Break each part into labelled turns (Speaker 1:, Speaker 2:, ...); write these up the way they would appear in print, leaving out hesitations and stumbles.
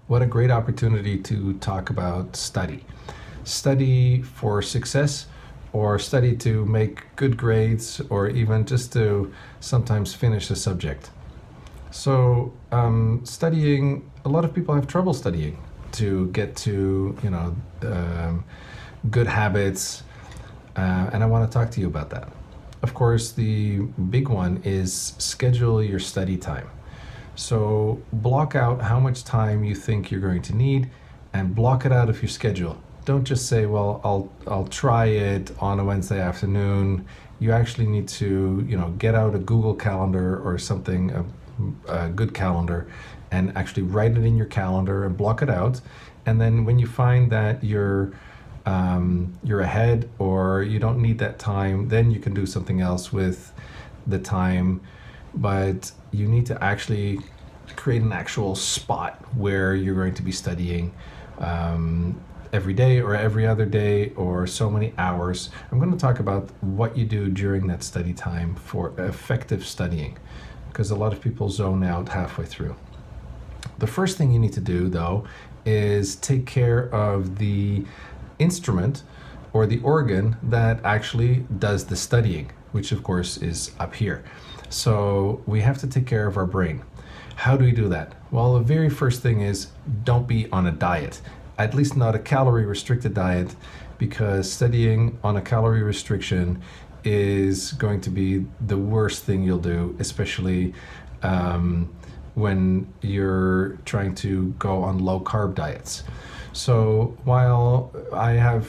Speaker 1: What a great opportunity to talk about study. Study for success, or study to make good grades, or even just to sometimes finish a subject. So, studying, a lot of people have trouble studying to get to, good habits, and I want to talk to you about that. Of course, the big one is schedule your study time. So block out how much time you think you're going to need and block it out of your schedule. Don't just say, well, I'll try it on a Wednesday afternoon. You actually need to, get out a Google Calendar or something, a good calendar, and actually write it in your calendar and block it out. And then when you find that you're ahead or you don't need that time, then you can do something else with the time. But you need to actually create an actual spot where you're going to be studying every day or every other day or so many hours. I'm going to talk about what you do during that study time for effective studying, because a lot of people zone out halfway through. The first thing you need to do, though, is take care of the instrument or the organ that actually does the studying, which of course is up here. So we have to take care of our brain. How do we do that? Well, the very first thing is don't be on a diet, at least not a calorie restricted diet, because studying on a calorie restriction is going to be the worst thing you'll do, especially when you're trying to go on low carb diets. So while I have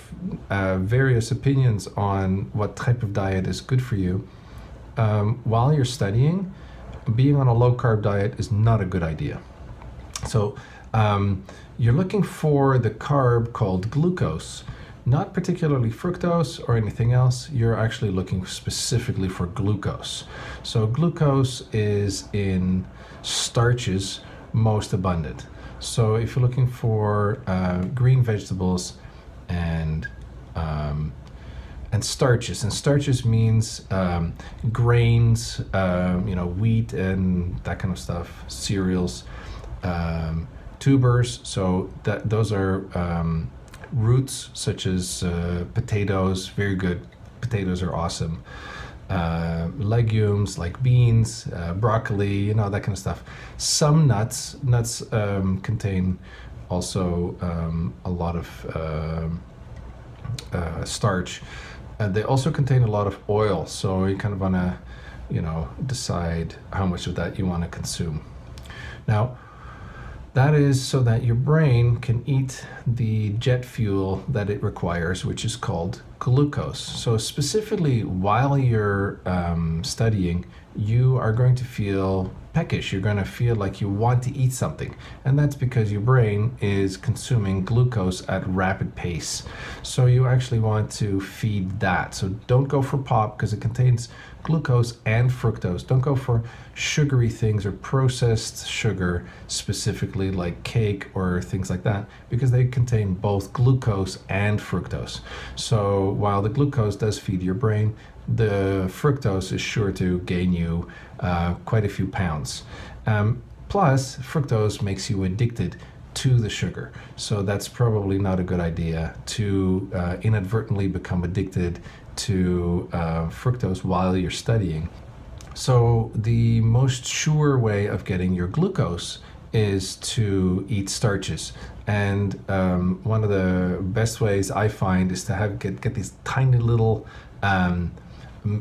Speaker 1: various opinions on what type of diet is good for you, while you're studying, being on a low carb diet is not a good idea. So you're looking for the carb called glucose, not particularly fructose or anything else. You're actually looking specifically for glucose. So glucose is in starches most abundant. So if you're looking for green vegetables and starches, and starches means grains, wheat and that kind of stuff, cereals, tubers. So those are roots such as potatoes. Very good. Potatoes are awesome. Legumes like beans, broccoli, that kind of stuff. Some nuts contain also a lot of starch. They also contain a lot of oil, so you kind of want to, decide how much of that you want to consume. Now, that is so that your brain can eat the jet fuel that it requires, which is called glucose. So specifically while you're studying, you are going to feel peckish. You're going to feel like you want to eat something. And that's because your brain is consuming glucose at rapid pace. So you actually want to feed that. So don't go for pop because it contains glucose and fructose. Don't go for sugary things or processed sugar, specifically like cake or things like that, because they contain both glucose and fructose. So while the glucose does feed your brain, the fructose is sure to gain you quite a few pounds. Plus, fructose makes you addicted to the sugar. So that's probably not a good idea to inadvertently become addicted to fructose while you're studying. So the most sure way of getting your glucose is to eat starches. And one of the best ways I find is to get these tiny little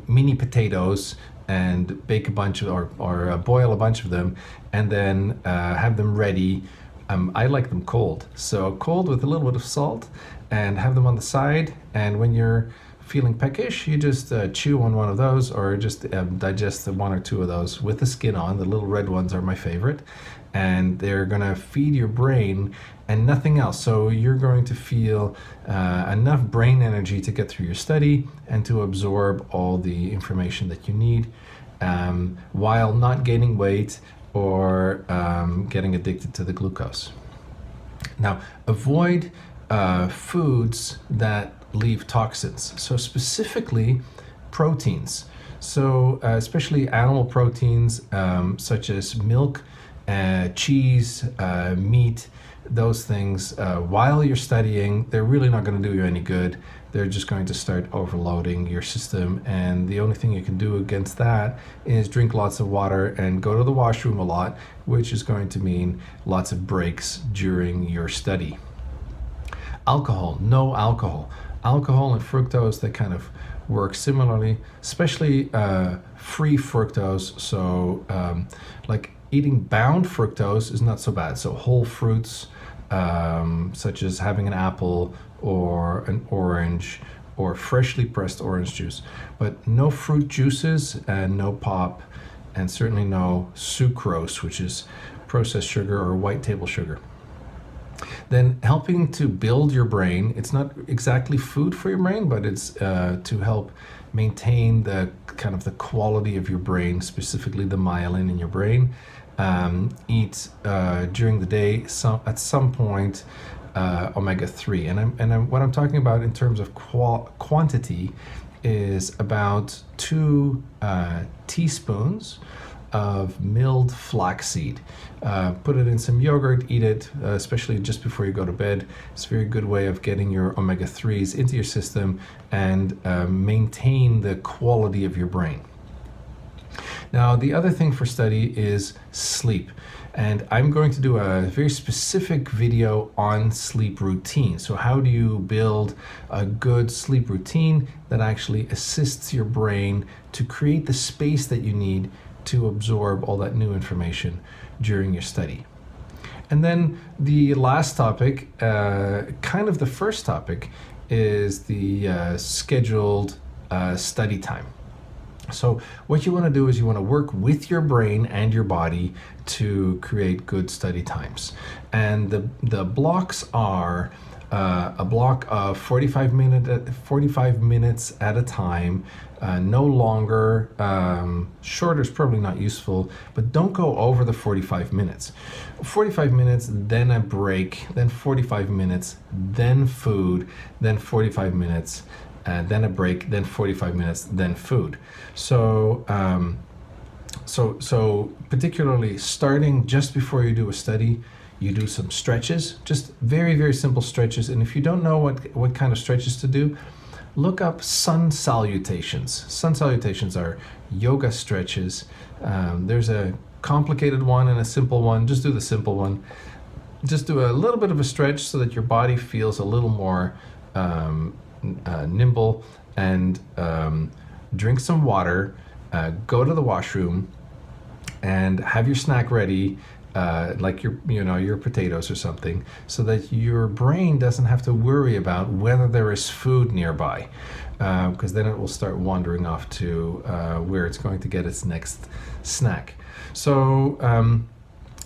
Speaker 1: mini potatoes and bake a bunch of, or boil a bunch of them, and then have them ready. I like them cold, so cold with a little bit of salt, and have them on the side. And when you're feeling peckish, you just chew on one of those, or just digest one or two of those with the skin on. The little red ones are my favorite, and they're gonna feed your brain and nothing else. So you're going to feel enough brain energy to get through your study and to absorb all the information that you need, while not gaining weight or getting addicted to the glucose. Now, avoid foods that leave toxins. So specifically proteins. So especially animal proteins, such as milk cheese, meat, those things, while you're studying, they're really not going to do you any good. They're just going to start overloading your system. And the only thing you can do against that is drink lots of water and go to the washroom a lot, which is going to mean lots of breaks during your study. Alcohol, no alcohol. Alcohol and fructose, they kind of work similarly, especially free fructose. So like eating bound fructose is not so bad. So whole fruits, such as having an apple or an orange or freshly pressed orange juice, but no fruit juices and no pop, and certainly no sucrose, which is processed sugar or white table sugar. Then helping to build your brain, it's not exactly food for your brain, but it's to help maintain the kind of the quality of your brain, specifically the myelin in your brain. Eat during the day at some point omega-3, and what I'm talking about in terms of quantity is about 2 teaspoons of milled flaxseed. Put it in some yogurt, eat it, especially just before you go to bed. It's a very good way of getting your omega-3s into your system and maintain the quality of your brain. Now, the other thing for study is sleep. And I'm going to do a very specific video on sleep routine. So how do you build a good sleep routine that actually assists your brain to create the space that you need to absorb all that new information during your study? And then the last topic, kind of the first topic, is the scheduled study time. So what you want to do is you want to work with your brain and your body to create good study times. And the blocks are a block of 45 minutes at a time, no longer. Shorter is probably not useful, but don't go over the 45 minutes. 45 minutes, then a break, then 45 minutes, then food, then 45 minutes, then a break, then 45 minutes, then food. So, so particularly starting just before you do a study, you do some stretches, just very, very simple stretches. And if you don't know what kind of stretches to do, look up sun salutations. Sun salutations are yoga stretches. There's a complicated one and a simple one. Just do the simple one. Just do a little bit of a stretch so that your body feels a little more nimble, and drink some water, go to the washroom, and have your snack ready, like your potatoes or something, so that your brain doesn't have to worry about whether there is food nearby, because then it will start wandering off to where it's going to get its next snack. So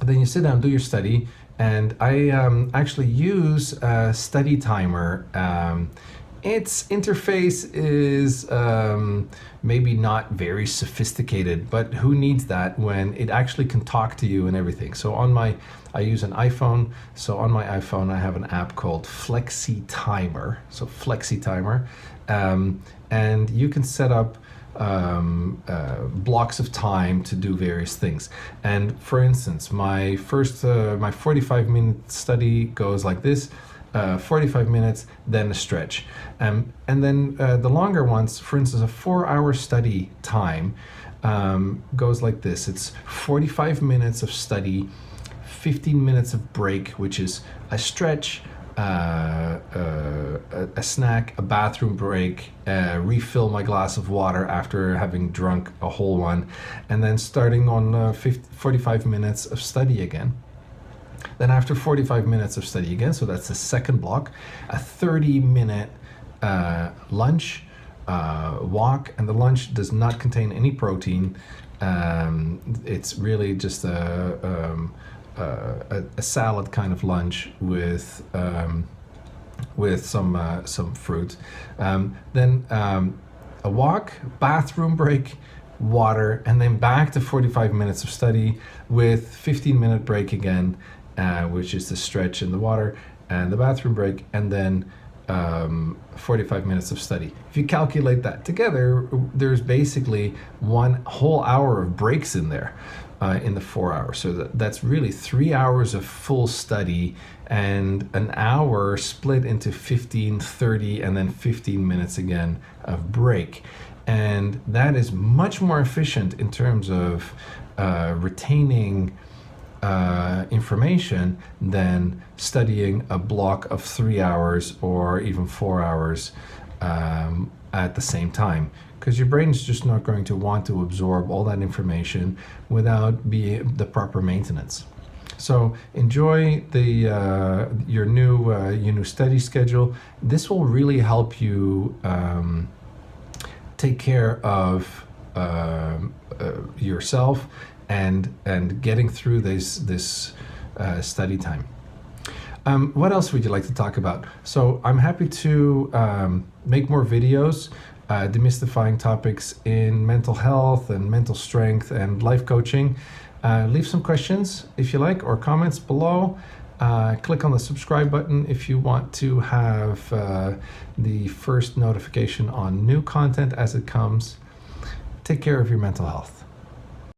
Speaker 1: then you sit down, do your study, and I actually use a study timer. Its interface is maybe not very sophisticated, but who needs that when it actually can talk to you and everything? So I use an iPhone. So on my iPhone, I have an app called Flexi Timer. So Flexi Timer, and you can set up blocks of time to do various things. And for instance, my 45-minute study goes like this. 45 minutes, then a stretch. And then the longer ones, for instance, a 4-hour study time goes like this. It's 45 minutes of study, 15 minutes of break, which is a stretch, a snack, a bathroom break, refill my glass of water after having drunk a whole one, and then starting on 45 minutes of study again. Then after 45 minutes of study again, so that's the second block, a 30-minute lunch, walk, and the lunch does not contain any protein. It's really just a salad kind of lunch with some fruit. Then a walk, bathroom break, water, and then back to 45 minutes of study with 15-minute break again, which is the stretch in the water and the bathroom break, and then 45 minutes of study. If you calculate that together, there's basically 1 whole hour of breaks in there. in the 4 hours. So that's really 3 hours of full study and an hour split into 15, 30, and then 15 minutes again of break. And that is much more efficient in terms of retaining information than studying a block of 3 hours or even 4 hours at the same time, because your brain is just not going to want to absorb all that information without the proper maintenance. So enjoy your new study schedule. This will really help you take care of yourself and getting through this study time. What else would you like to talk about? So I'm happy to make more videos demystifying topics in mental health and mental strength and life coaching. Leave some questions if you like, or comments below. Click on the subscribe button if you want to have the first notification on new content as it comes. Take care of your mental health.